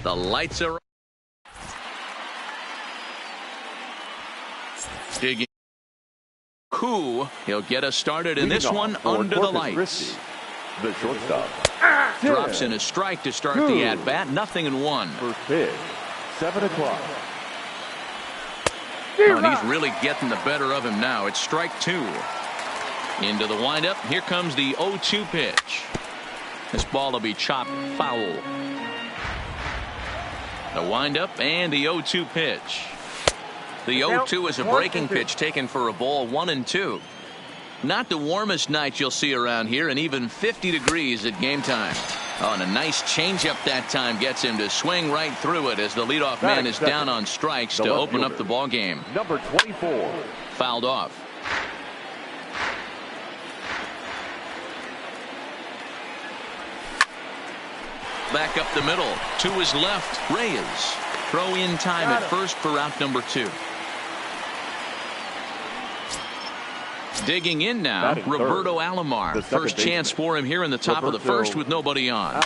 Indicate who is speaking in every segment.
Speaker 1: The lights are digging. He'll get us started in this one under the lights.
Speaker 2: The shortstop
Speaker 1: Drops in a strike to start the at-bat. 0-1.
Speaker 2: First pitch, 7 o'clock.
Speaker 1: And he's really getting the better of him now. It's strike 2. Into the windup. Here comes the 0-2 pitch. This ball will be chopped foul. The windup and the 0-2 pitch. The 0-2 is a breaking pitch taken for a ball. 1-2. Not the warmest night you'll see around here, and even 50 degrees at game time. Oh, and a nice changeup that time gets him to swing right through it as the leadoff man is down on strikes to open up the ball game.
Speaker 2: Number 24.
Speaker 1: Fouled off. Back up the middle. To his left. Reyes. Throw in time at first for out number 2. Digging in now, Roberto Alomar. First chance for him here in the top of the first with nobody on.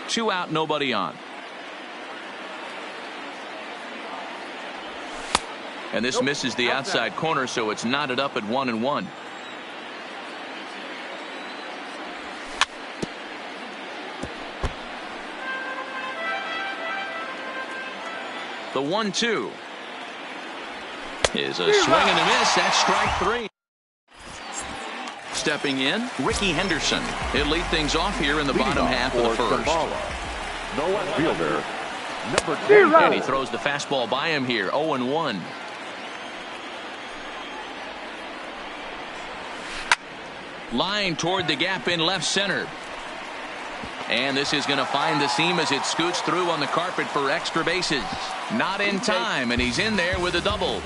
Speaker 1: 2 out, nobody on. And this misses the outside corner, so it's knotted up at 1-1. The 1-2. Is a swing and a miss. That's strike 3. Stepping in, Ricky Henderson. He'll lead things off here in the bottom half of the first.
Speaker 2: No outfielder, number 2.
Speaker 1: And he throws the fastball by him here. 0-1. Line toward the gap in left center. And this is going to find the seam as it scoots through on the carpet for extra bases. Not in time, and he's in there with a double.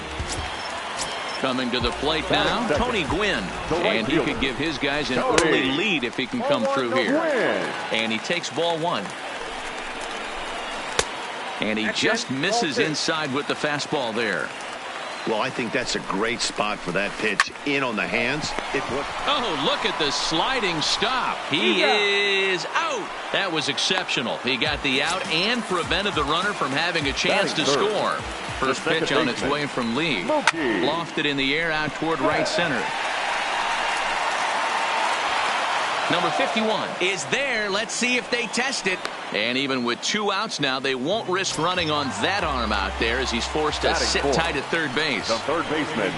Speaker 1: Coming to the plate now, Tony Gwynn. And he could give his guys an early lead if he can come through here. And he takes ball 1. And he just misses inside with the fastball there.
Speaker 3: Well, I think that's a great spot for that pitch. In on the hands.
Speaker 1: Oh, look at the sliding stop. He is out. That was exceptional. He got the out and prevented the runner from having a chance to score. First pitch on its way from Lee. Lofted in the air out toward right center. Number 51 is there. Let's see if they test it. And even with 2 outs now, they won't risk running on that arm out there as he's forced to sit tight at third base.
Speaker 2: The third baseman,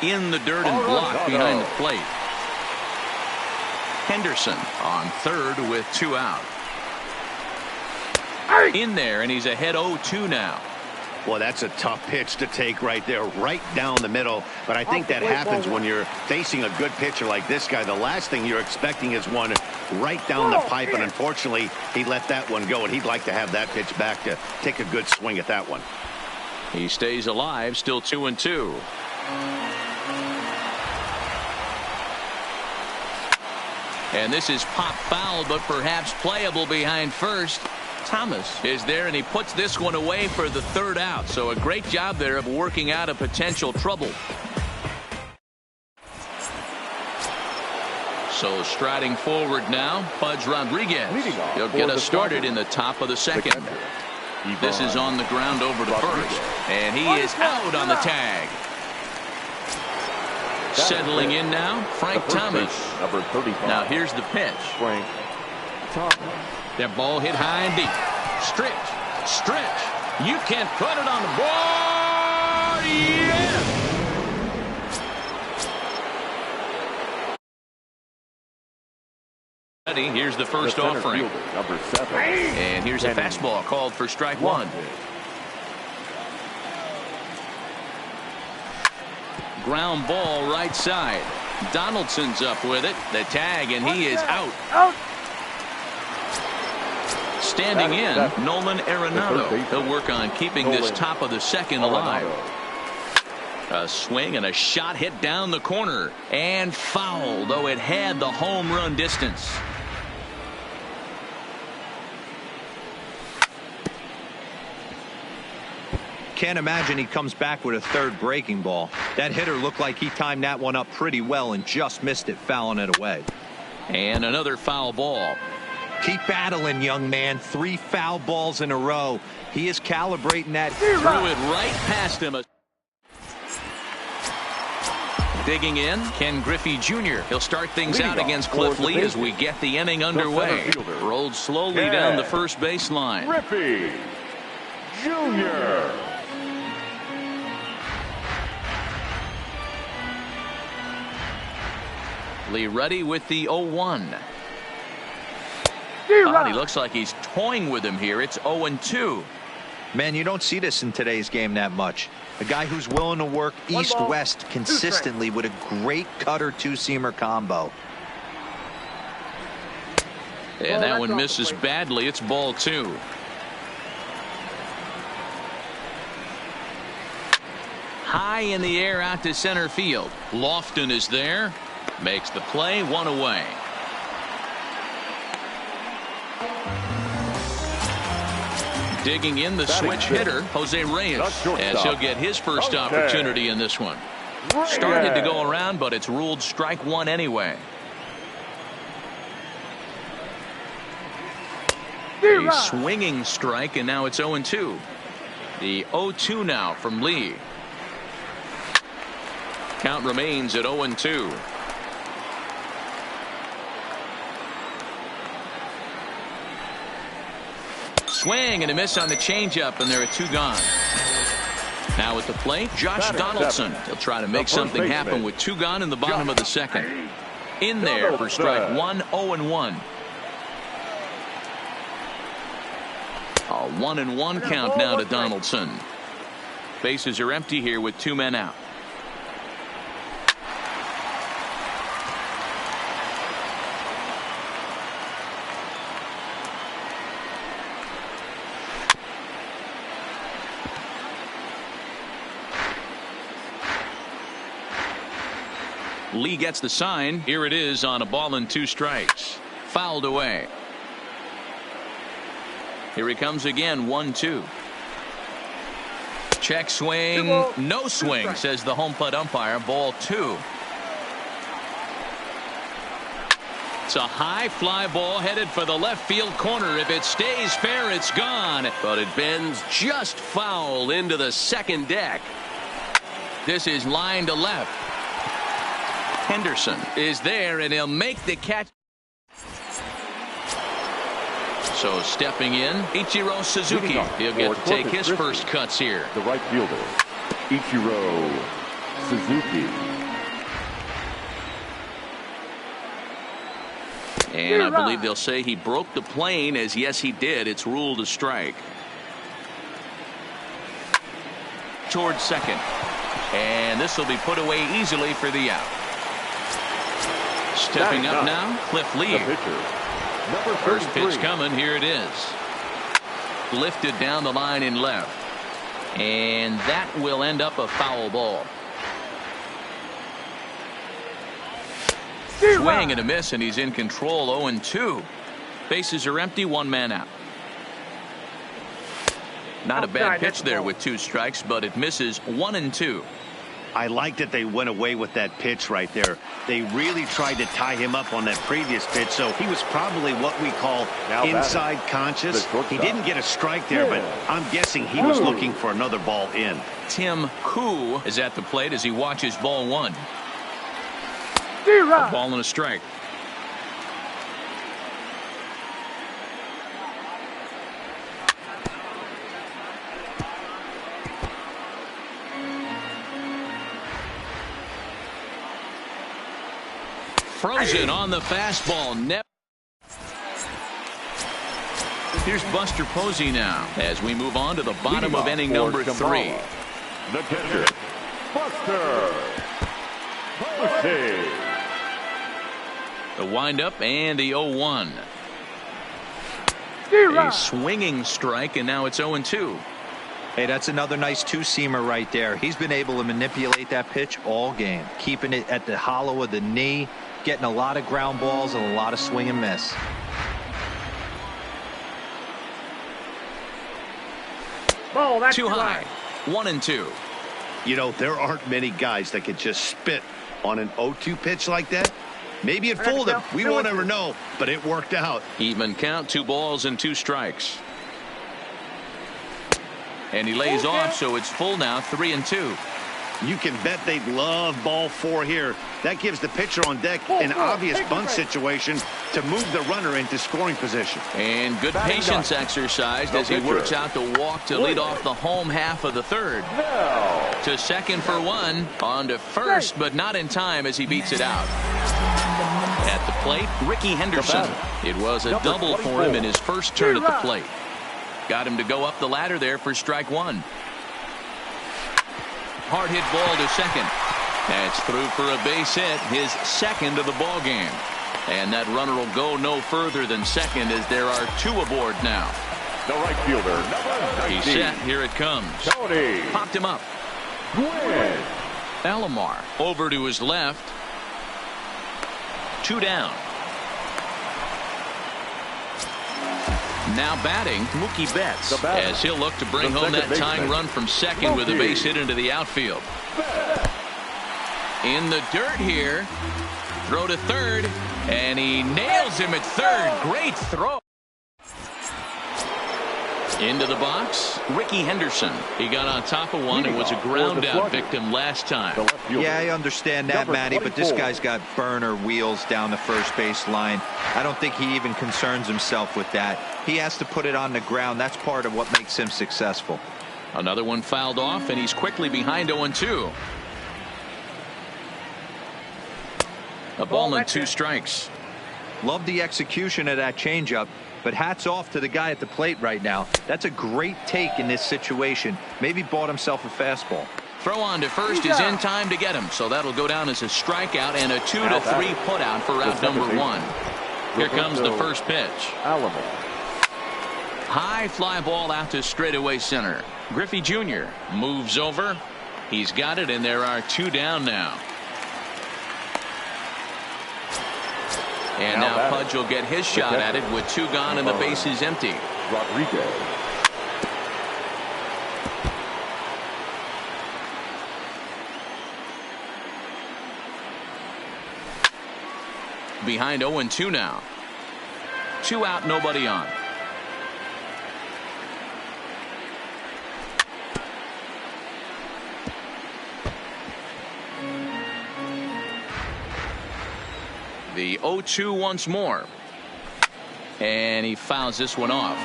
Speaker 1: in the dirt and blocked behind the plate. Henderson on third with 2 out. In there, and he's ahead 0-2 now.
Speaker 3: Well, that's a tough pitch to take right there, right down the middle. But I think that happens when you're facing a good pitcher like this guy. The last thing you're expecting is one right down the pipe, and unfortunately, he let that one go, and he'd like to have that pitch back to take a good swing at that one.
Speaker 1: He stays alive, still 2-2. And this is pop foul, but perhaps playable behind first. Thomas is there, and he puts this one away for the 3rd out. So a great job there of working out a potential trouble. So striding forward now, Pudge Rodriguez. He'll get us started in the top of the second. This is on the ground over to first, and he is out on the tag. Settling in now, Frank Thomas. Now here's the pitch.
Speaker 2: Frank Thomas.
Speaker 1: That ball hit high and deep. Stretch. You can't put it on the board. Yes! Here's the first offering.
Speaker 2: Number 7.
Speaker 1: And here's a fastball called for strike 1. Ground ball right side. Donaldson's up with it. The tag, and he is out. Standing in, Nolan Arenado. He'll work on keeping this top of the second alive. A swing and a shot hit down the corner and foul, though it had the home run distance.
Speaker 4: Can't imagine he comes back with a 3rd breaking ball. That hitter looked like he timed that one up pretty well and just missed it, fouling it away.
Speaker 1: And another foul ball.
Speaker 4: Keep battling, young man. 3 foul balls in a row. He is calibrating that.
Speaker 1: Threw it right past him. Digging in, Ken Griffey Jr. He'll start things out against Cliff Lee as we get the inning underway. Rolled slowly down the first baseline.
Speaker 2: Griffey Jr.
Speaker 1: Lee ready with the 0-1. Oh, he looks like he's toying with him here. It's 0-2.
Speaker 4: Man, you don't see this in today's game that much. A guy who's willing to work east-west consistently with a great cutter two-seamer combo.
Speaker 1: And that one misses badly. It's ball 2. High in the air out to center field. Lofton is there. Makes the play, 1 away. Digging in the switch hitter, Jose Reyes, as he'll get his first opportunity in this one. Started to go around, but it's ruled strike 1 anyway. A swinging strike, and now it's 0-2. The 0-2 now from Lee. Count remains at 0-2. Swing and a miss on the changeup, and there are 2 gone. Now at the plate, Josh Donaldson. He'll try to make something happen with 2 gone in the bottom of the second. In there for strike 1, 0-1. A 1-1 count now to Donaldson. Bases are empty here with 2 men out. Lee gets the sign. Here it is on a ball and 2 strikes. Fouled away. Here he comes again, 1-2. Check swing. No swing, says the home plate umpire. Ball 2. It's a high fly ball headed for the left field corner. If it stays fair, it's gone. But it bends just foul into the second deck. This is line to left. Henderson is there, and he'll make the catch. So stepping in, Ichiro Suzuki. He'll get to take his first cuts here.
Speaker 2: The right fielder, Ichiro Suzuki.
Speaker 1: And I believe they'll say he broke the plane, as yes he did. It's ruled a strike. Towards second. And this will be put away easily for the out. Stepping up now, Cliff Lee. First pitch coming. Here it is. Lifted down the line in left. And that will end up a foul ball. Swing and a miss, and he's in control. 0-2. Bases are empty. 1 man out. Not a bad pitch there with 2 strikes, but it misses. 1-2.
Speaker 3: I like that they went away with that pitch right there. They really tried to tie him up on that previous pitch, so he was probably what we call inside conscious. He didn't get a strike there, but I'm guessing he was looking for another ball in.
Speaker 1: Tim Koo is at the plate as he watches ball 1. A ball and a strike. Frozen on the fastball. Here's Buster Posey now as we move on to the bottom of inning number 3.
Speaker 2: The catcher, Buster Posey.
Speaker 1: The windup and the 0-1. A swinging strike, and now it's 0-2.
Speaker 4: Hey, that's another nice 2-seamer right there. He's been able to manipulate that pitch all game, keeping it at the hollow of the knee, getting a lot of ground balls and a lot of swing and miss.
Speaker 5: Ball, that's
Speaker 1: too high. 1-2.
Speaker 3: You know, there aren't many guys that could just spit on an 0-2 pitch like that. Maybe it fooled him. We won't ever know, but it worked out.
Speaker 1: Even count, 2 balls and 2 strikes. And he lays off, so it's full now, 3-2.
Speaker 3: You can bet they'd love ball 4 here. That gives the pitcher on deck an obvious bunt situation to move the runner into scoring position.
Speaker 1: And good patience exercised as he works out the walk to lead off the home half of the 3rd. To second for 1, on to first, but not in time as he beats it out. At the plate, Ricky Henderson. It was a double for him in his first turn at the plate. Got him to go up the ladder there for strike 1. Hard hit ball to second. That's through for a base hit, his second of the ball game. And that runner will go no further than second as there are 2 aboard now.
Speaker 2: The right fielder, number 19.
Speaker 1: He's set. Here it comes.
Speaker 2: Tony.
Speaker 1: Popped him up.
Speaker 2: Gwynn.
Speaker 1: Alomar over to his left. 2 down. Now batting, Mookie Betts, as he'll look to bring home that tying run from second with a base hit into the outfield. In the dirt here. Throw to third, and he nails him at third. Great throw. Into the box, Ricky Henderson. He got on top of one and was a ground out victim last time.
Speaker 4: Yeah, I understand that, Matty, but this guy's got burner wheels down the first base line. I don't think he even concerns himself with that. He has to put it on the ground. That's part of what makes him successful.
Speaker 1: Another one fouled off, and he's quickly behind 0-2. A ball and 2 strikes.
Speaker 4: Love the execution of that changeup, but hats off to the guy at the plate right now. That's a great take in this situation. Maybe bought himself a fastball.
Speaker 1: Throw on to first is in time to get him, so that'll go down as a strikeout and a 2-3 putout for out number 1. Here comes the first pitch. High fly ball out to straightaway center. Griffey Jr. moves over. He's got it, and there are 2 down now. And now Pudge will get his shot at it with 2 gone and the bases empty.
Speaker 2: Rodriguez.
Speaker 1: Behind 0-2 now. 2 out, nobody on. The 0-2 once more. And he fouls this one off.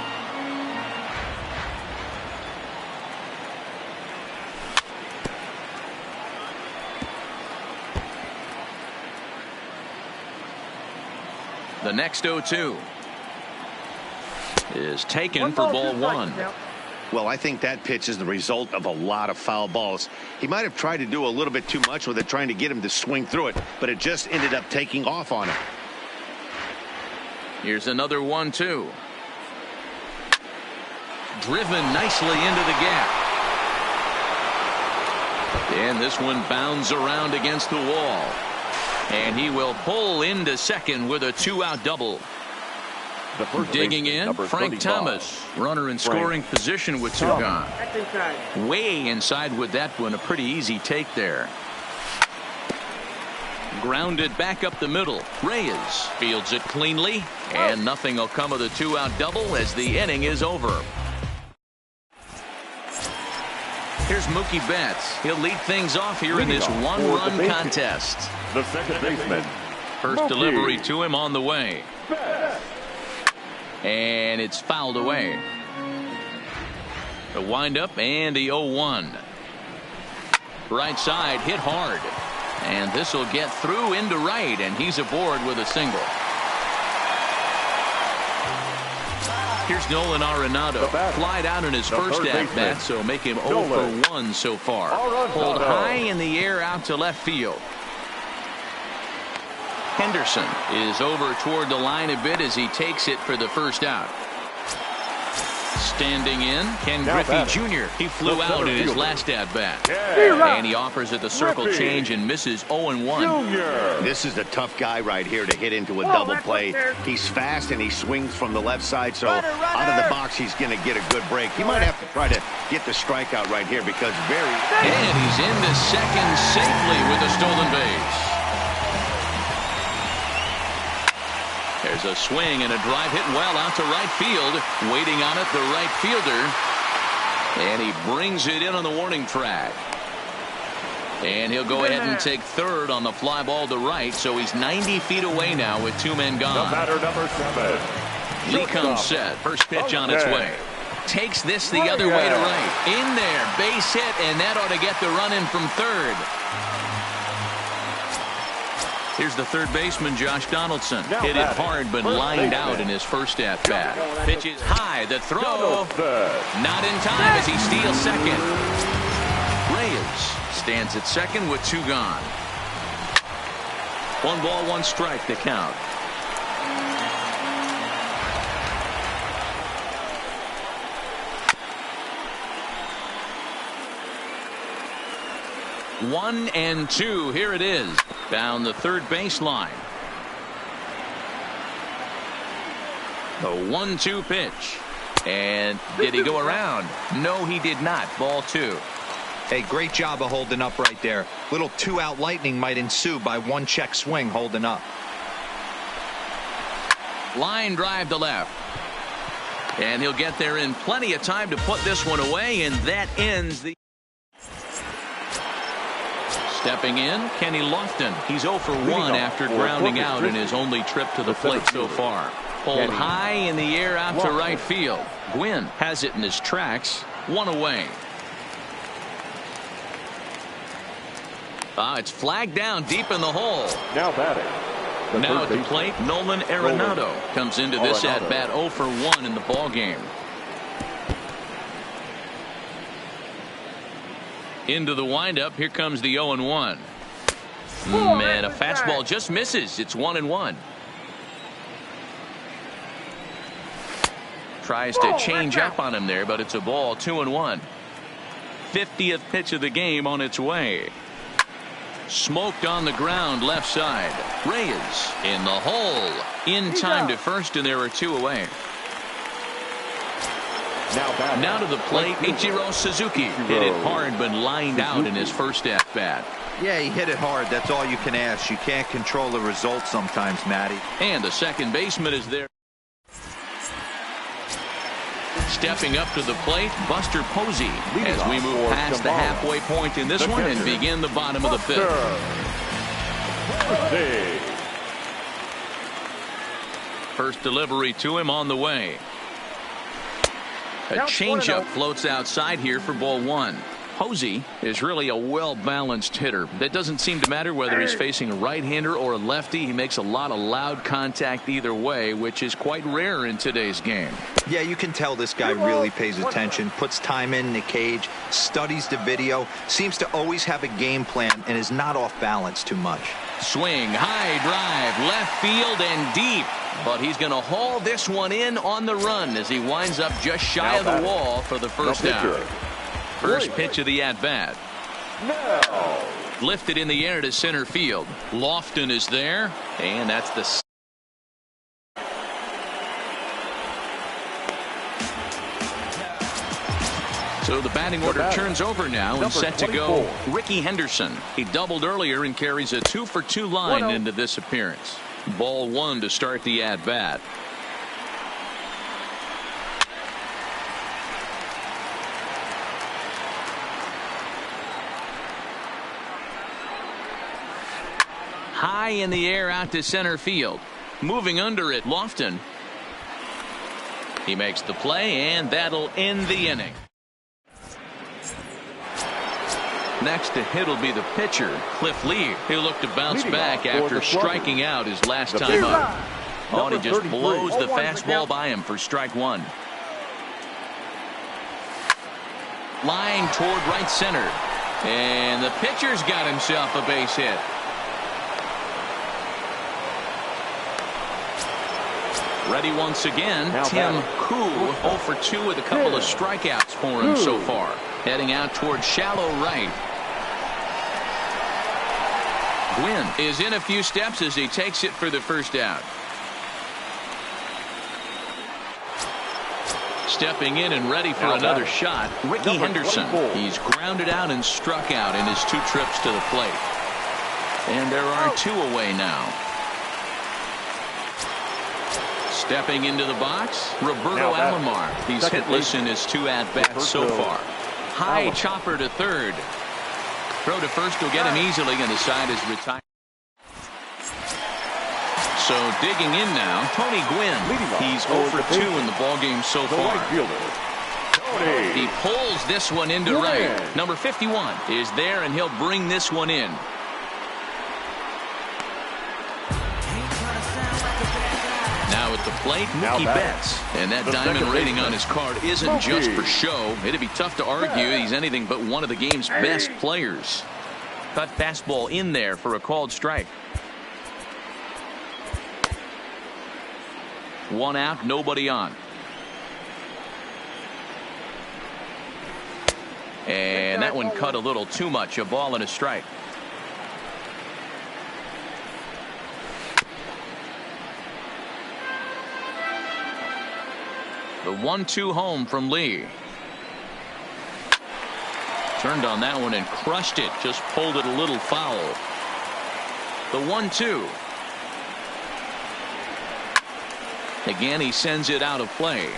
Speaker 1: The next 0-2 is taken for ball 1.
Speaker 3: Well, I think that pitch is the result of a lot of foul balls. He might have tried to do a little bit too much with it, trying to get him to swing through it, but it just ended up taking off on him.
Speaker 1: Here's another 1-2. Driven nicely into the gap. And this one bounds around against the wall. And he will pull into second with a 2-out double. Digging in, Frank Thomas, runner in scoring position with 2 gone. Way inside with that one, a pretty easy take there. Grounded back up the middle. Reyes fields it cleanly, and nothing will come of the 2-out double as the inning is over. Here's Mookie Betts. He'll lead things off here in this 1-run contest.
Speaker 2: The second baseman.
Speaker 1: First delivery to him on the way. And it's fouled away. The windup and the 0-1. Right side hit hard. And this will get through into right, and he's aboard with a single. Here's Nolan Arenado. Flied out in his first at-bat, so make him 0 for 1 so far. Pulled high in the air out to left field. Henderson is over toward the line a bit as he takes it for the first out. Standing in, Ken Griffey Jr. He flew out in his last at-bat. And he offers it the circle change and misses 0-1.
Speaker 3: This is a tough guy right here to hit into a double play. He's fast and he swings from the left side, so out of the box he's going to get a good break. He might have to try to get the strikeout right here because
Speaker 1: And he's into second safely with a stolen base. There's a swing and a drive hit well out to right field. Waiting on it, the right fielder. And he brings it in on the warning track. And he'll go ahead and take third on the fly ball to right. So he's 90 feet away now with 2 men gone.
Speaker 2: The batter, number 7.
Speaker 1: Lee comes set. First pitch on its way. Takes this the other way to right. In there. Base hit, and that ought to get the run in from third. Here's the third baseman, Josh Donaldson. Hit it hard, but lined out in his first at-bat. Pitch is high. The throw. Not in time as he steals second. Reyes stands at second with 2 gone. 1 ball, 1 strike to count. One and 2. Here it is. Down the third baseline. The 1-2 pitch. And did he go around? No, he did not. Ball 2.
Speaker 4: Hey, great job of holding up right there. Little 2-out lightning might ensue by 1 check swing holding up.
Speaker 1: Line drive to left. And he'll get there in plenty of time to put this one away, and that ends the... Stepping in, Kenny Lofton. He's 0 for 1 after grounding out in his only trip to the plate so far. Pulled high in the air out to right field. Gwynn has it in his tracks. 1 away. It's flagged down deep in the hole.
Speaker 2: Now batting.
Speaker 1: Now at the plate, Nolan Arenado comes into this at-bat 0 for 1 in the ballgame. Into the windup. Here comes the 0-1. Man, a fastball just misses. It's 1-1. Tries to change up on him there, but it's a ball. 2-1. 50th pitch of the game on its way. Smoked on the ground left side. Reyes in the hole. In time to first, and there are 2 away. Now to the plate, Ichiro Suzuki. Hit it hard, but lined out in his first at-bat.
Speaker 4: Yeah, he hit it hard. That's all you can ask. You can't control the result sometimes, Matty.
Speaker 1: And the second baseman is there. Stepping up to the plate, Buster Posey, as we move past the halfway point in this one and begin the bottom of the 5th. First delivery to him on the way. A changeup floats outside here for ball 1. Posey is really a well-balanced hitter. That doesn't seem to matter whether he's facing a right-hander or a lefty. He makes a lot of loud contact either way, which is quite rare in today's game.
Speaker 4: Yeah, you can tell this guy really pays attention, puts time in the cage, studies the video, seems to always have a game plan, and is not off balance too much.
Speaker 1: Swing, high drive, left field and deep. But he's going to haul this one in on the run as he winds up just shy of the wall for the first out. First pitch of the at-bat. Lifted in the air to center field. Lofton is there, and that's the... So the batting order turns over now and set to go. Ricky Henderson. He doubled earlier and carries a 2-for-2 line into this appearance. Ball 1 to start the at-bat. High in the air out to center field. Moving under it, Lofton. He makes the play, and that'll end the inning. Next to hit will be the pitcher, Cliff Lee. He'll look to bounce back after striking out his last time up. Oh, and he just blows the fastball by him for strike 1. Line toward right center. And the pitcher's got himself a base hit. Ready once again, Tim Koo, 0 for 2 with a couple of strikeouts for him so far. Heading out toward shallow right. Gwynn is in a few steps as he takes it for the first out. Stepping in and ready for another shot, Ricky Henderson. He's grounded out and struck out in his 2 trips to the plate. And there are 2 away now. Stepping into the box, Roberto Alomar. He's hitless in his 2 at-bats so far. High chopper to third. Throw to first will get him easily, and the side is retired. So digging in now, Tony Gwynn. He's 0 for 2 in the ballgame so far. He pulls this one into right. Number 51 is there, and he'll bring this one in. Now at the plate, Mookie Betts. And that diamond rating on his card isn't just for show. It'd be tough to argue he's anything but one of the game's best players. Cut fastball in there for a called strike. 1 out, nobody on. And that one cut a little too much. A ball and a strike. The 1-2 home from Lee. Turned on that one and crushed it. Just pulled it a little foul. The 1-2. Again, he sends it out of play.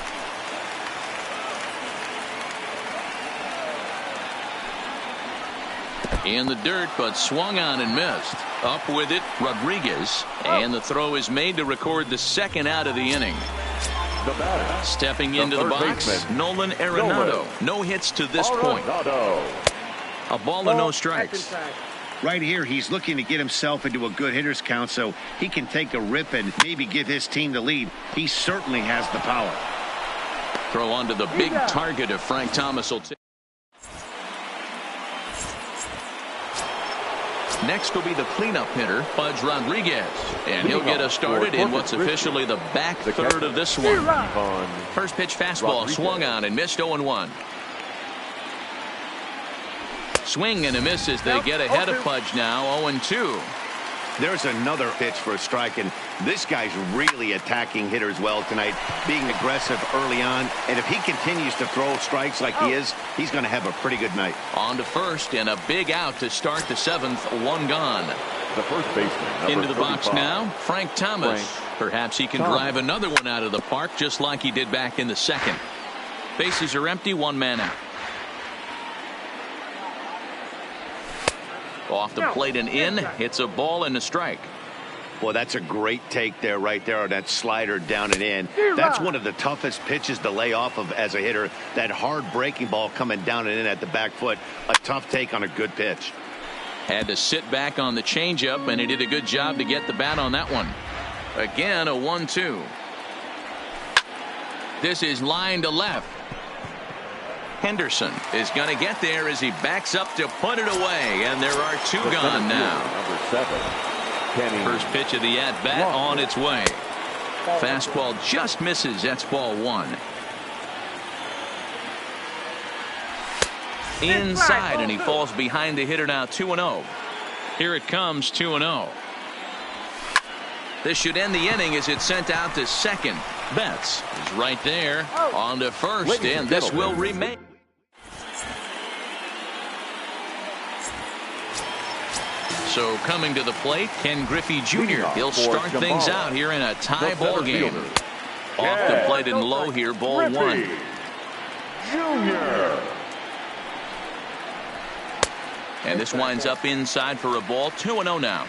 Speaker 1: In the dirt, but swung on and missed. Up with it, Rodriguez. And the throw is made to record the 2nd out of the inning. Stepping into the box, Nolan Arenado. No hits to this point. A ball and no strikes.
Speaker 3: Right here, he's looking to get himself into a good hitter's count so he can take a rip and maybe give his team the lead. He certainly has the power.
Speaker 1: Throw onto the big target of Frank Thomas. Next will be the cleanup hitter, Pudge Rodriguez. And he'll get us started in what's officially the back third of this one. First pitch fastball swung on and missed 0-1. Swing and a miss as they get ahead of Pudge now, 0-2.
Speaker 3: There's another pitch for a strike, and this guy's really attacking hitters well tonight, being aggressive early on. And if he continues to throw strikes like he is, he's going to have a pretty good night.
Speaker 1: On to first, and a big out to start the 7th, 1 gone.
Speaker 2: The first baseman.
Speaker 1: Into the box now, Frank Thomas. Perhaps he can drive another one out of the park just like he did back in the 2nd. Bases are empty, 1 man out. Off the plate and in. It's a ball and a strike.
Speaker 3: Well, that's a great take there, right there, on that slider down and in. That's one of the toughest pitches to lay off of as a hitter. That hard breaking ball coming down and in at the back foot. A tough take on a good pitch.
Speaker 1: Had to sit back on the changeup, and he did a good job to get the bat on that one. Again, a 1-2. This is line to left. Henderson is going to get there as he backs up to put it away, and there are 2 gone now. First pitch of the at-bat on its way. Fastball just misses. That's ball 1. Inside, and he falls behind the hitter now, 2-0. Here it comes, 2-0. This should end the inning as it's sent out to second. Betts is right there on to first, and this will remain. So coming to the plate, Ken Griffey Jr. He'll start things out here in a tie ball game. Off the plate and low here, ball 1.
Speaker 2: Junior.
Speaker 1: And this winds up inside for a ball, 2-0 now.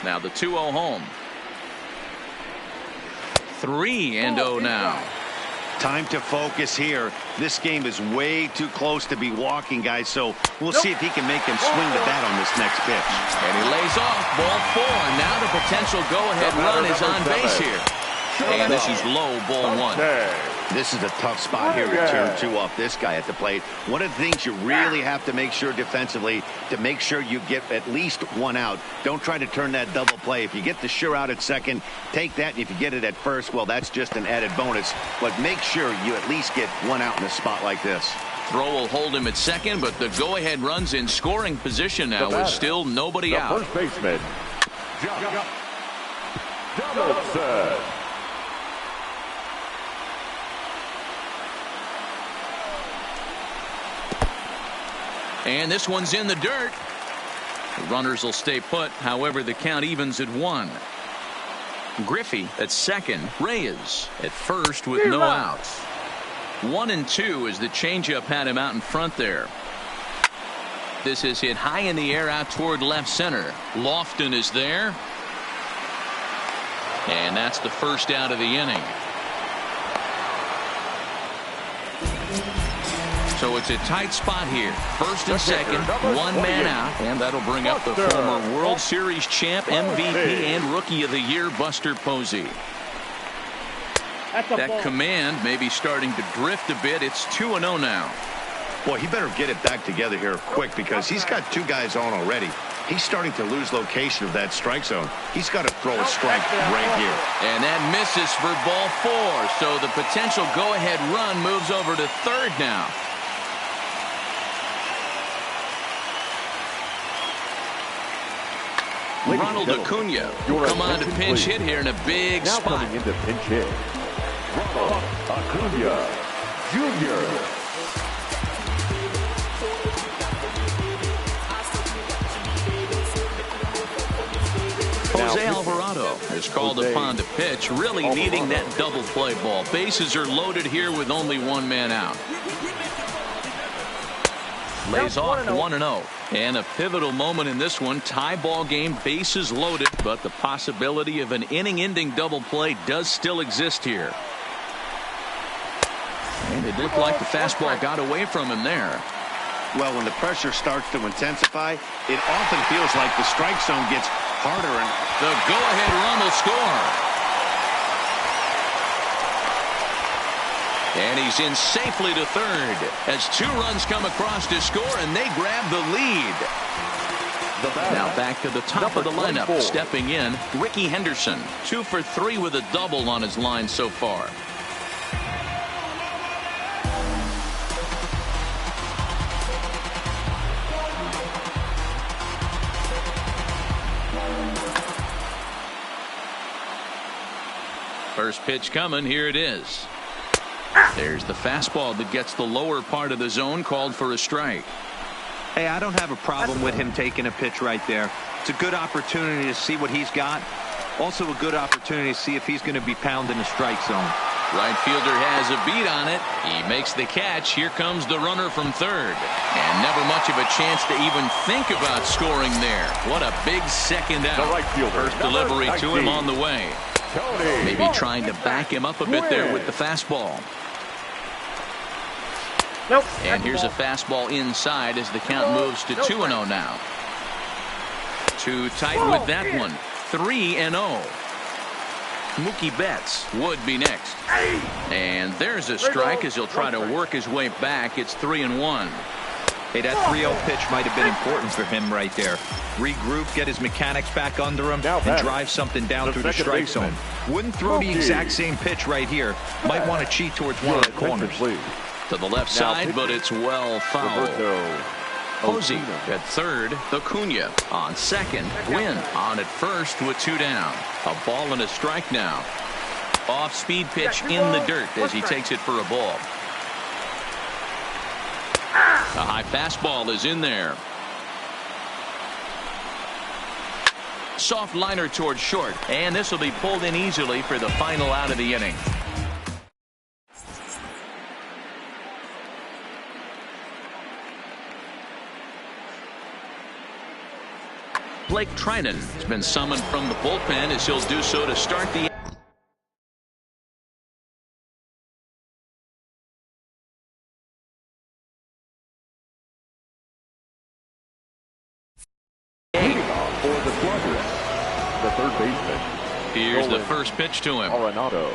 Speaker 1: Now the 2-0 home. 3-0 now.
Speaker 3: Time to focus here. This game is way too close to be walking, guys, so we'll see if he can make him swing the bat on this next pitch.
Speaker 1: And he lays off, ball 4. Now the potential go-ahead run is on base here. And this is low, ball 1.
Speaker 3: This is a tough spot here to turn 2 off this guy at the plate. One of the things you really have to make sure defensively to make sure you get at least 1 out. Don't try to turn that double play. If you get the sure out at second, take that, and if you get it at first, well, that's just an added bonus. But make sure you at least get 1 out in a spot like this.
Speaker 1: Throw will hold him at second, but the go-ahead run's in scoring position now with still nobody out.
Speaker 2: First baseman, Donaldson.
Speaker 1: And this one's in the dirt. The runners will stay put. However, the count evens at 1. Griffey at second. Reyes at first with no outs. 1-2 as the changeup had him out in front there. This is hit high in the air out toward left center. Lofton is there. And that's the first out of the inning. So it's a tight spot here. First and second, one man out. And that'll bring up the former World Series champ, MVP, and Rookie of the Year, Buster Posey. That command may be starting to drift a bit. It's 2-0 now.
Speaker 3: Boy, he better get it back together here quick because he's got two guys on already. He's starting to lose location of that strike zone. He's got to throw a strike right here.
Speaker 1: And that misses for ball 4. So the potential go-ahead run moves over to third now. Ronald Acuna come on to pinch hit here in a big
Speaker 2: now
Speaker 1: spot.
Speaker 2: Coming into pinch hit, Ronald Acuna Jr.
Speaker 1: Jose Alvarado is called upon to pitch, really needing that double play ball. Bases are loaded here with only one man out. Lays off 1-0. And a pivotal moment in this one. Tie ball game, bases loaded, but the possibility of an inning-ending double play does still exist here. And it looked like the fastball got away from him there.
Speaker 3: Well, when the pressure starts to intensify, it often feels like the strike zone gets harder. And
Speaker 1: the go-ahead run will score. And he's in safely to third as 2 runs come across to score, and they grab the lead. Now back to the top of the lineup.
Speaker 2: 24.
Speaker 1: Stepping in, Ricky Henderson. 2 for 3 with a double on his line so far. First pitch coming. Here it is. There's the fastball that gets the lower part of the zone, called for a strike.
Speaker 4: Hey, I don't have a problem with him taking a pitch right there. It's a good opportunity to see what he's got. Also a good opportunity to see if he's going to be pounding the strike zone.
Speaker 1: Right fielder has a beat on it. He makes the catch. Here comes the runner from third. And never much of a chance to even think about scoring there. What a big second out.
Speaker 2: Right fielder,
Speaker 1: First delivery to him on the way.
Speaker 2: Tony.
Speaker 1: Maybe trying to back him up a bit there with the fastball.
Speaker 5: Nope.
Speaker 1: And here's a fastball inside as the count moves to 2-0 now. Too tight with that one. 3-0. Mookie Betts would be next. And there's a strike as he'll try to work his way back. It's 3-1.
Speaker 4: Hey, that 3-0 pitch might have been important for him right there. Regroup, get his mechanics back under him, and drive something down through the strike zone. Wouldn't throw the exact same pitch right here. Might want to cheat towards one of the corners.
Speaker 1: To the left side, but it's well fouled. Posey at third. Acuna on second. Gwynn on at first with 2 down. A ball and a strike now. Off-speed pitch in the dirt as he takes it for a ball. A high fastball is in there. Soft liner towards short, and this will be pulled in easily for the final out of the inning. Blake Trinan has been summoned from the bullpen as he'll do so to start the
Speaker 2: third baseman.
Speaker 1: Here's the first pitch to him.
Speaker 2: Arenado.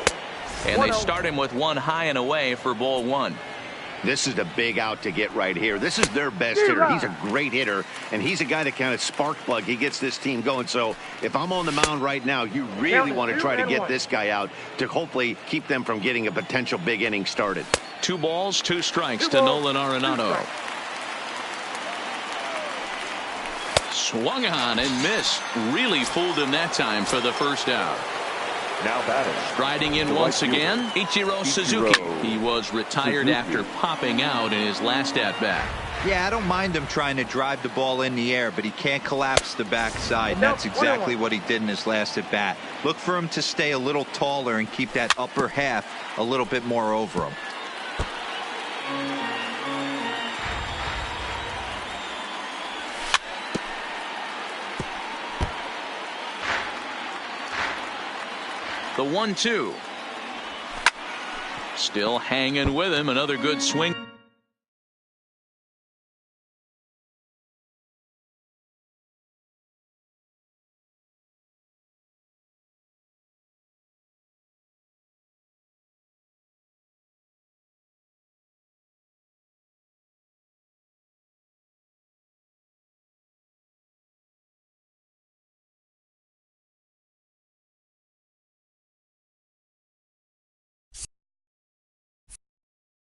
Speaker 1: And they start him with 1 high and away for ball 1.
Speaker 3: This is a big out to get right here. This is their best hitter. He's a great hitter, and he's a guy that kind of spark plug. He gets this team going. So if I'm on the mound right now, you really want to try to get this guy out to hopefully keep them from getting a potential big inning started.
Speaker 1: 2 balls, 2 strikes to Nolan Arenado. Swung on and missed. Really fooled him that time for the first out.
Speaker 2: Now batting.
Speaker 1: Striding in once again, Ichiro Suzuki. He was retired after popping out in his last at-bat.
Speaker 4: Yeah, I don't mind him trying to drive the ball in the air, but he can't collapse the backside, and that's exactly what he did in his last at bat. Look for him to stay a little taller and keep that upper half a little bit more over him.
Speaker 1: The 1-2. Still hanging with him. Another good swing.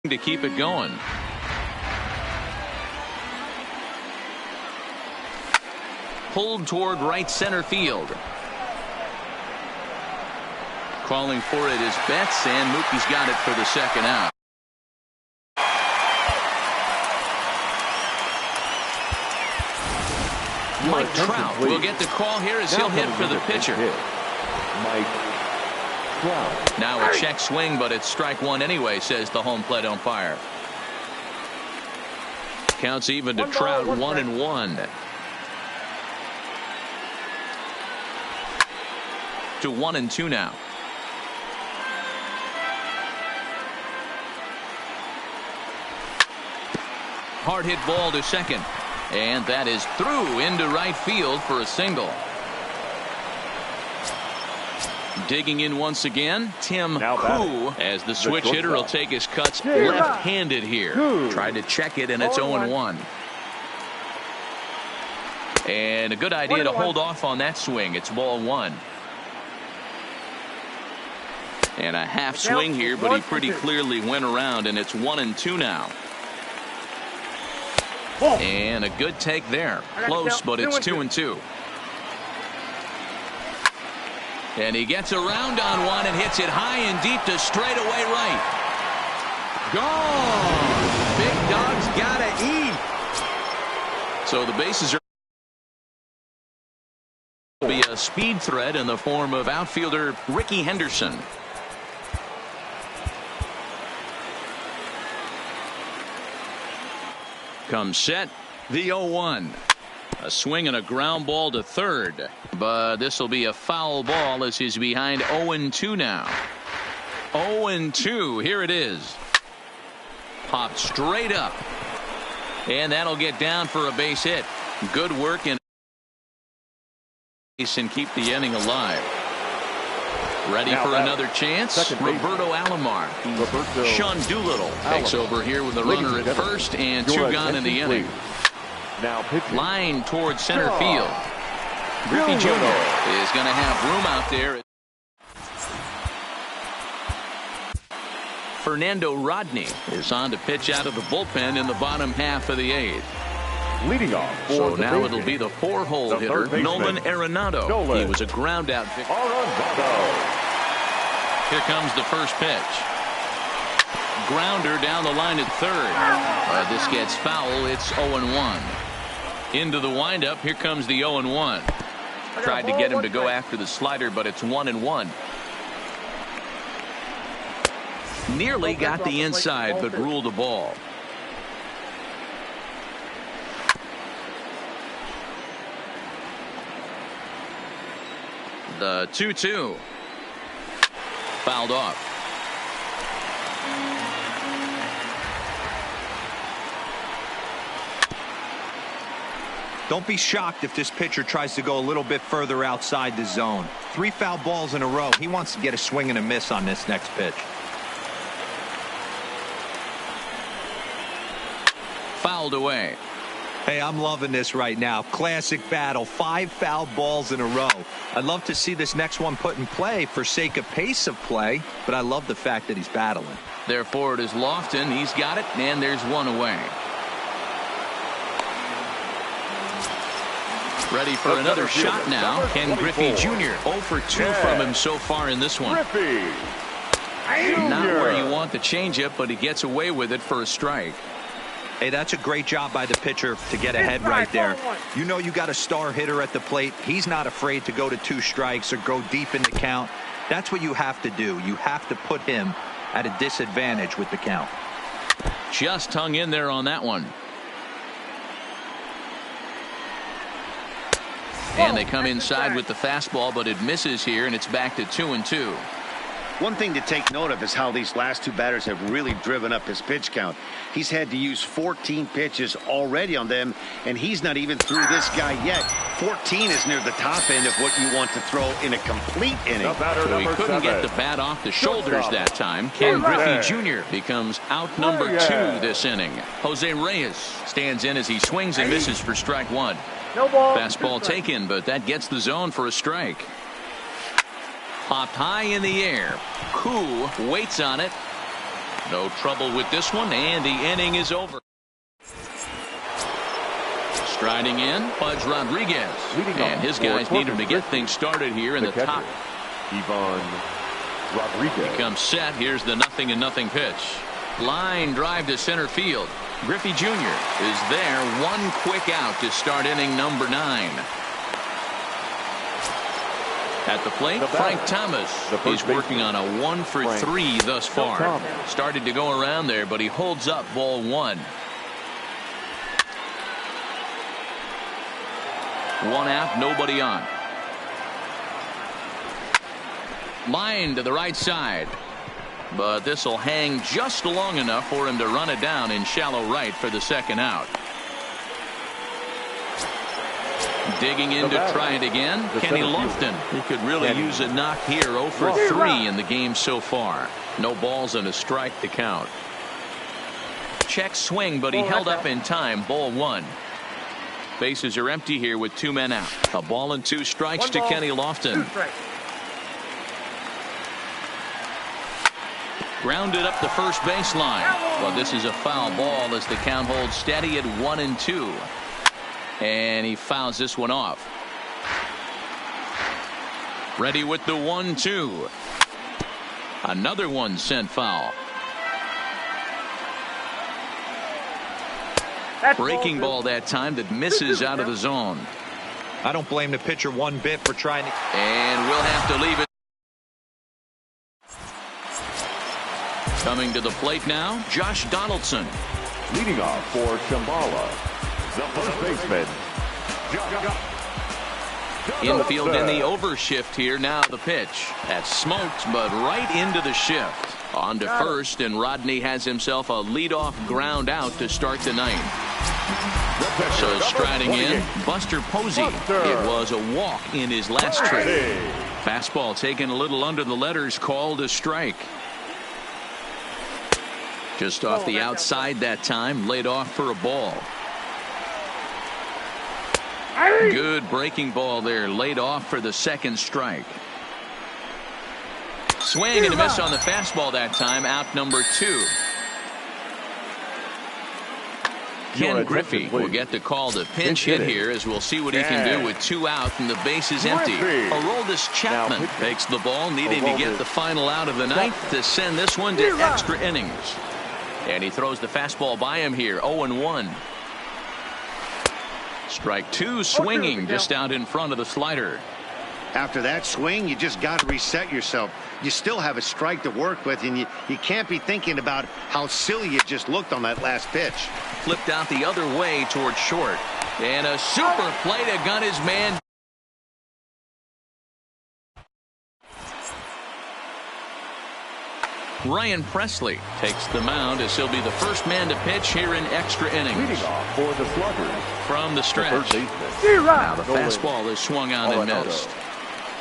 Speaker 1: To keep it going. Pulled toward right center field. Calling for it is Betts, and Mookie's got it for the second out. Mike Trout will get the call here as he'll hit for the pitcher.
Speaker 2: Mike Trout.
Speaker 1: Now a check swing, but it's strike one anyway, says the home plate umpire. Counts even to Trout, 1-1. To 1-2 now. Hard hit ball to second. And that is through into right field for a single. Digging in once again, Tim Koo, as the switch hitter will take his cuts left-handed here. Tried to check it, and it's 0-1. And a good idea to hold off on that swing. It's ball one. And a half swing here, but he pretty clearly went around, and it's 1-2 now. And a good take there. Close, but it's 2-2. And he gets around on one and hits it high and deep to straightaway right. Gone! Big Dog's gotta eat. So the bases are be a speed threat in the form of outfielder Ricky Henderson. Comes set, the 0-1. A swing and a ground ball to third, but this will be a foul ball as he's behind 0-2 now. 0-2, here it is. Popped straight up, and that'll get down for a base hit. Good work and keep the inning alive. Ready now for another chance. Roberto Alomar. Sean Doolittle takes over here with a runner at first and two gone in the inning.
Speaker 2: Now pitching.
Speaker 1: Line towards center field. Griffey Jr. is going to have room out there. Fernando Rodney is on to pitch out of the bullpen in the bottom half of the eighth.
Speaker 2: Leading off.
Speaker 1: So now it'll be the four-hole hitter, Nolan Arenado. He was a ground-out victory. Here comes the first pitch. Grounder down the line at third. This gets foul. It's 0-1. Into the windup. Here comes the 0-1. Tried to get him to go after the slider, but it's 1-1. Nearly got the inside, but ruled the ball. The 2-2. Fouled off.
Speaker 4: Don't be shocked if this pitcher tries to go a little bit further outside the zone. 3 foul balls in a row. He wants to get a swing and a miss on this next pitch.
Speaker 1: Fouled away.
Speaker 4: Hey, I'm loving this right now. Classic battle. 5 foul balls in a row. I'd love to see this next one put in play for sake of pace of play, but I love the fact that he's battling.
Speaker 1: Therefore, it is Lofton. He's got it, and there's one away. Ready for another shot now. Ken Griffey Jr. 0 for 2 from him so far in this one.
Speaker 2: Griffey
Speaker 1: Not where you want the changeup, but he gets away with it for a strike.
Speaker 4: Hey, that's a great job by the pitcher to get ahead right there. You know you got a star hitter at the plate. He's not afraid to go to 2 strikes or go deep in the count. That's what you have to do. You have to put him at a disadvantage with the count.
Speaker 1: Just hung in there on that one. And they come inside with the fastball, but it misses here, and it's back to 2-2.
Speaker 3: One thing to take note of is how these last 2 batters have really driven up his pitch count. He's had to use 14 pitches already on them, and he's not even through this guy yet. 14 is near the top end of what you want to throw in a complete inning.
Speaker 1: So he couldn't get the bat off the shoulders that time. Ken Griffey Jr. becomes out number 2 this inning. Jose Reyes stands in as he swings and misses for strike 1.
Speaker 5: No ball.
Speaker 1: Fastball taken, but that gets the zone for a strike. Popped high in the air. Koo waits on it. No trouble with this one, and the inning is over. Striding in, Pudge Rodriguez. And his guys need him to get things started here in the top.
Speaker 2: Ivan Rodriguez.
Speaker 1: He comes set. Here's the 0-0 pitch. Line drive to center field. Griffey Jr. is there. One quick out to start inning number 9. At the plate, Frank Thomas. He's working on a 1-for-3 thus far. Started to go around there, but he holds up ball 1. 1 out, nobody on. Line to the right side. But this will hang just long enough for him to run it down in shallow right for the 2nd out. Digging in to try it again, Kenny Lofton. He could really use a knock here. 0-for-3 in the game so far. No balls and a strike to count. Check swing, but he held up in time. Ball 1. Bases are empty here with 2 men out. A ball and 2 strikes to Kenny Lofton. Grounded up the first baseline. Well, this is a foul ball as the count holds steady at 1-2. And he fouls this one off. Ready with the 1-2. Another one sent foul. Breaking ball that time that misses out of the zone.
Speaker 4: I don't blame the pitcher one bit for trying to.
Speaker 1: And we'll have to leave it. Coming to the plate now, Josh Donaldson.
Speaker 2: Leading off for Shambhala, the first baseman.
Speaker 1: Infield in the overshift here. Now the pitch. That's smoked, but right into the shift. On to first, and Rodney has himself a leadoff ground out to start the 9th. So striding in, Buster Posey. It was a walk in his last trip. Fastball taken a little under the letters, called a strike. Just off the outside that time, laid off for a ball. Good breaking ball there, laid off for the 2nd strike. Swing and a miss on the fastball that time, out number 2. Ken Griffey will get the call to pinch hit here, as we'll see what he can do with 2 out and the base is empty. Aroldis Chapman takes the ball, needing to get the final out of the 9th to send this one to extra innings. And he throws the fastball by him here. 0-1. Strike 2, swinging just out in front of the slider.
Speaker 3: After that swing, you just got to reset yourself. You still have a strike to work with, and you can't be thinking about how silly you just looked on that last pitch.
Speaker 1: Flipped out the other way towards short. And a super play to gun his man. Ryan Presley takes the mound as he'll be the first man to pitch here in extra innings.
Speaker 2: Leading off for the Sluggers,
Speaker 1: from the stretch. Now the fastball is swung on and missed.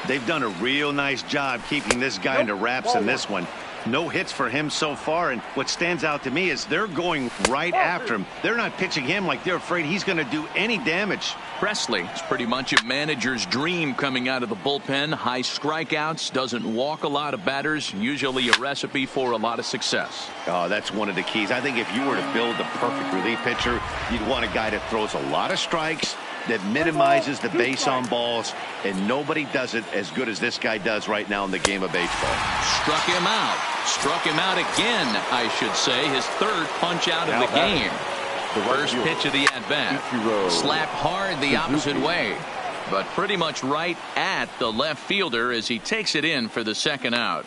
Speaker 3: They've done a real nice job keeping this guy into wraps in this one. No hits for him so far, and what stands out to me is they're going right after him. They're not pitching him like they're afraid he's going to do any damage.
Speaker 1: Presley is pretty much a manager's dream coming out of the bullpen. High strikeouts, doesn't walk a lot of batters, usually a recipe for a lot of success.
Speaker 3: Oh, that's one of the keys. I think if you were to build the perfect relief pitcher, you'd want a guy that throws a lot of strikes, that minimizes the base on balls, and nobody does it as good as this guy does right now in the game of baseball.
Speaker 1: Struck him out. Struck him out again, I should say. His 3rd punch out of the game. First pitch of the at-bat. Slapped hard the opposite way, but pretty much right at the left fielder as he takes it in for the second out.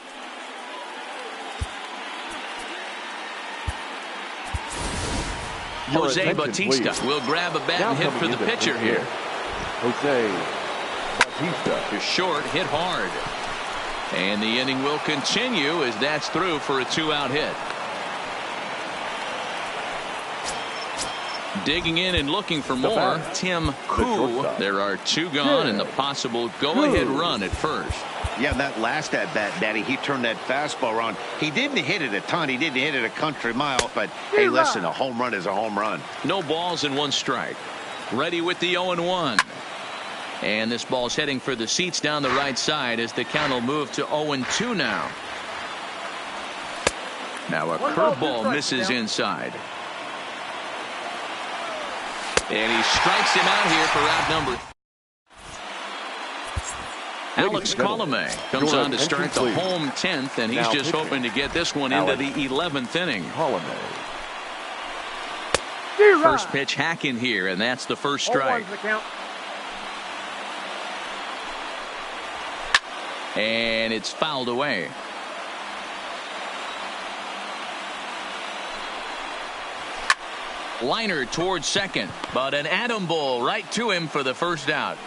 Speaker 1: Jose Bautista will grab a bat and hit for the pitcher here.
Speaker 2: Jose Bautista.
Speaker 1: To short, hit hard. And the inning will continue as that's through for a 2-out hit. Digging in and looking for more, Tim Koo. There are 2 gone and the possible go-ahead run at first.
Speaker 3: Yeah, that last at-bat, Daddy, he turned that fastball around. He didn't hit it a ton. He didn't hit it a country mile. But, hey, listen, a home run is a home run.
Speaker 1: No balls and 1 strike. Ready with the 0-1. And this ball's heading for the seats down the right side as the count will move to 0-2 now. Now a curveball misses inside. And he strikes him out here for out number. Alex Colomé comes on to start the home 10th, and he's just hoping to get this one into the 11th inning. First pitch hacking here, and that's the first strike. And it's fouled away. Liner towards second, but an atom ball right to him for the first out.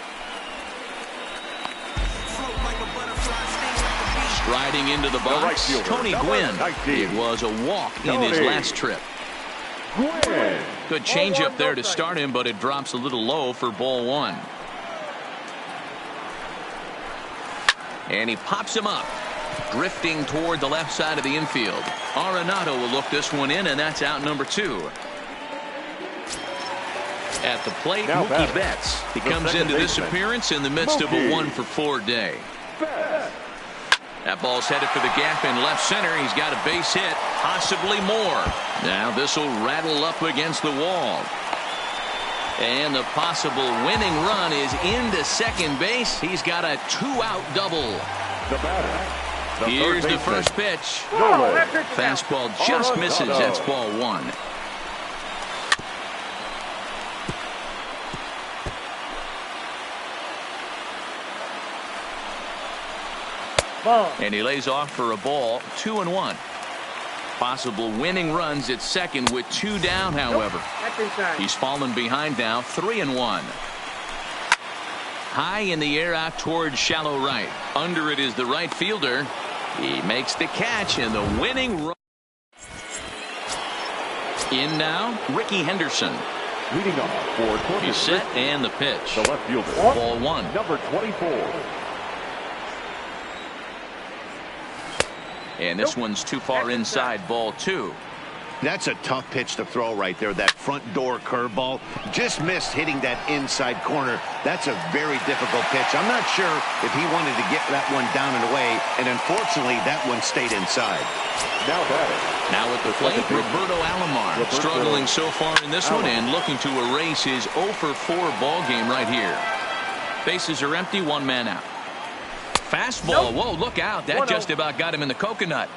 Speaker 1: Striding into the box, Tony Gwynn. It was a walk in his last trip. Good changeup there to start him, but it drops a little low for ball 1. And he pops him up, drifting toward the left side of the infield. Arenado will look this one in, and that's out number 2. At the plate, Mookie Betts. He comes into this appearance in the midst of a 1-for-4 day. That ball's headed for the gap in left center. He's got a base hit, possibly more. Now this will rattle up against the wall. And the possible winning run is into second base. He's got a 2-out double. Here's the first pitch. Fastball just misses. That's ball 1. And he lays off for a ball. 2-1. Possible winning runs at second with 2 down, however. He's fallen behind now, 3-1. High in the air out towards shallow right. Under it is the right fielder. He makes the catch and the winning run. In now, Ricky Henderson.
Speaker 2: Leading off for
Speaker 1: He's set and the pitch.
Speaker 2: The left fielder.
Speaker 1: Ball 1.
Speaker 2: Number 24.
Speaker 1: And this one's too far inside, ball 2.
Speaker 3: That's a tough pitch to throw right there. That front door curveball just missed hitting that inside corner. That's a very difficult pitch. I'm not sure if he wanted to get that one down and away, and unfortunately that one stayed inside.
Speaker 1: Now at the plate, Roberto Alomar struggling so far in this one and looking to erase his 0-for-4 ball game right here. Bases are empty, 1 man out. Fastball. Whoa, look out. That just about got him in the coconut.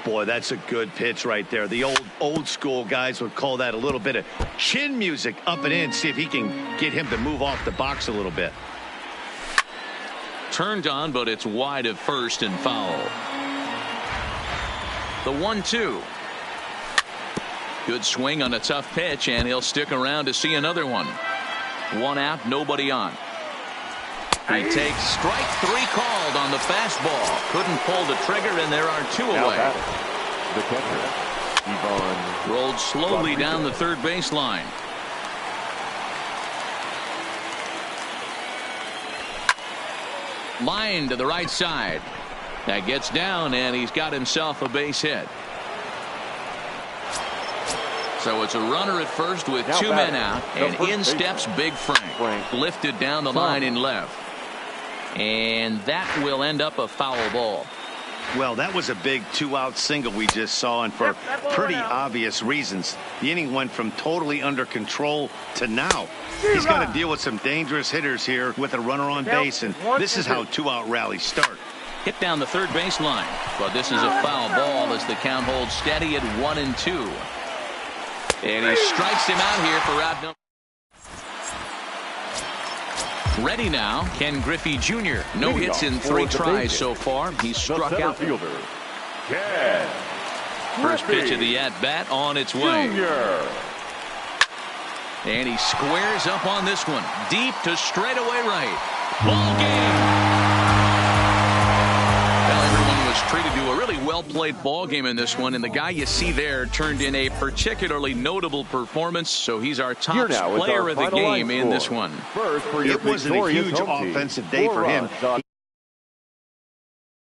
Speaker 3: Boy, that's a good pitch right there. The old school guys would call that a little bit of chin music up and in. See if he can get him to move off the box a little bit.
Speaker 1: Turned on, but it's wide of first and foul. The 1-2. Good swing on a tough pitch, and he'll stick around to see another one. 1 out, nobody on. He takes strike 3 called on the fastball. Couldn't pull the trigger, and there are 2 away.
Speaker 2: The catcher, Ivan.
Speaker 1: Rolled slowly down the third baseline. Line to the right side. That gets down, and he's got himself a base hit. So it's a runner at first with 2 men out, and in steps Big Frank. Lifted down the line in left. And that will end up a foul ball.
Speaker 3: Well, that was a big 2-out single we just saw, and for pretty obvious reasons. The inning went from totally under control to now. He's got to deal with some dangerous hitters here with a runner on base, and this is how 2-out rallies start.
Speaker 1: Hit down the third baseline, but this is a foul ball as the count holds steady at 1-2. And he strikes him out here for out number. Ready now, Ken Griffey Jr. No hits in 3 tries so far. He's struck out.
Speaker 2: Fielder,
Speaker 1: First pitch of the at-bat on its way.
Speaker 2: Jr.
Speaker 1: And he squares up on this one. Deep to straightaway right. Ball game. Well, everyone was treated to a really well-played ball game in this one, and the guy you see there turned in a particularly notable performance, so he's our top player of the game in this one.
Speaker 2: First for your
Speaker 3: it wasn't a huge offensive day for him.